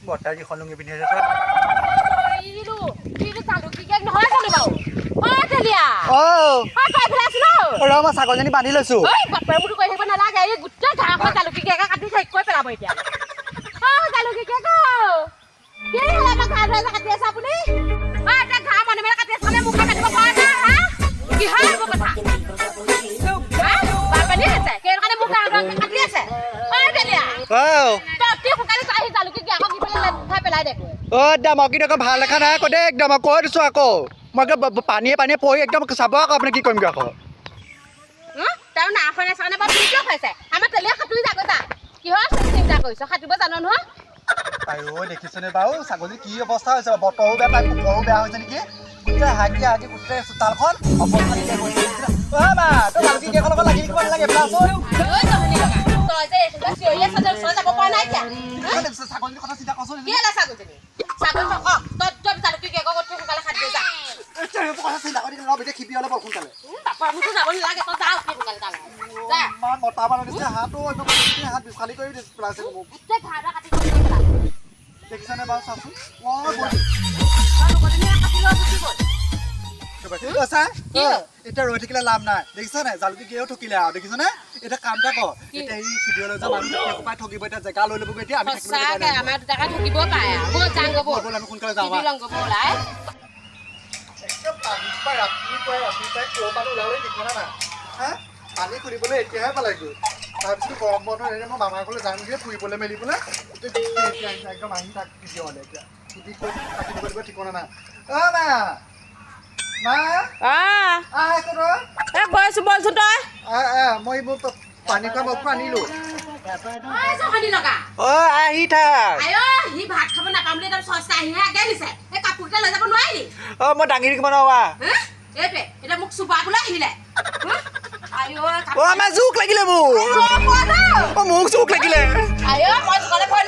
বৰ্তাই যিখন লুঙি পিন্ধি আছে চা ইলু ইলু চালু কি কেক নহয় জানো বাও অ তেলিয়া অ কাই ফেলে আছ ন ৰ মই ছাগলজনী বান্ধি লৈছো ঐ বাপৰে মুটো কৈ থাকিব নালাগে এই গুটটা ঘাঁহ চালু কি কেক কাটি শেষ কৰি পেলাব এতিয়া অ চালু কি কেক কি হলা মা ঘাঁহ ধৰা কাটি আছে আপুনি অ এটা ঘাঁহ মনে মনে কাটি আছে মুখে কাটিব পৰা না হা কি হয় এইবোৰ কথা বাপনি আছে কেৰ কাৰণে মুখ ঘাঁহ ধৰা কাটি আছে অ তেলিয়া তই ফুকালি চাহি চালু কি কেক কি পেলাই পেলাই দে অ দাম কি আকৌ ভাল লেখা নাই আকৌ দেই একদম কৈ দিছো আকৌ মই পানীয়ে পৰি একদম চাব আকৌ আপুনি কি কৰিমগৈ আকৌ তাৰ নাখন আছে কাৰণে বাৰু কিয় খাইছে আমাৰ তেলিয়া সাঁতুৰি যাগৈ যা কিহৰ চিন্তা কৰিছ সাঁতুৰিব জানো নহয় আইও দেখিছনে বাৰু ছাগলী কি অৱস্থা হৈছে বতৰো বেয়া তাই কুকুৰো বেয়া হৈছে নেকি গোটেই হাগি হাগি গোটেই চোতালখন অৱস্থা নাইকিয়া কৰিছে অ মা তই জালুকি কেইখন লগত লাগি দিব নালাগে প্লাছ ঐ জহনি লগা তই যে এইটো চিঞৰি আছে যে ওচৰত যাব পৰা নাই কিয়া ছাগলীৰ কথা চিন্তা কৰচোন কি ହେଲା ছাগলীজনী ছাগলী তই জালুকি কেক ক'ত সোনকালে খাই দিয়ে যা কথা চিন্তা কৰি ৰ বেটে খিপি অলপ সোনকালে বাপা মোকো যাব নালাগে তই যা সোনকালে তালৈ যা ইমান মতা মানুহ দিছে হাতো একদম হাত খালী কৰি দিছে পেলাইছে মোক গোটেই ঘাঁহ কাটি কৰি পেলাব দেখিছানে বাৰু চাচোন এতিয়া ৰৈ থাকিলে লাভ নাই দেখিছ নাই জালুকি কিয় ঠকিলে আৰু দেখিছ নে এতিয়া কাম এটা কৰ এতিয়া এই ভিডিঅ'লৈ যোৱা মানুহ সোপাই ঠগিব এতিয়া জেগা লৈ ল'ব এতিয়া আমি আমাৰ দুটাকে ঠগিব পাৰে ব'ল যাওঁ ব'ল আমি সোনকালে যাওঁ ওলাই ৰাতিপুৱাই ক'ৰ মানুহ ওলালে দেখুৱা নাই হা পানী খুলিবলৈ এতিয়াহে পালেগৈ তাৰপিছত গৰম বন্ধ এনে মই মামাৰ ঘৰলৈ যামগৈ ফুৰিবলৈ মেলিবলৈ একদম আহি তাক ভিডিঅ'লে এতিয়া সুধি কৈ থাকি দিব লাগিব ঠিকনা নাই অ মা মা গৈছো বলচোন তই মই মোৰ পানী খোৱা বস্তু আনিলো অ আহি থাক সি ভাত খাব নাপাম বুলি একদম চচা আহিহে আগে নিছে এই কাপোৰকেইটা লৈ যাব নোৱাৰিলি অ মই দাঙি কিমান হোৱা এইটোৱে এতিয়া মোক চুবাবলৈ আহিলে আমাৰ জোক লাগিলে মোক মোক জোক লাগিলে মই ঘৰলৈ ভয়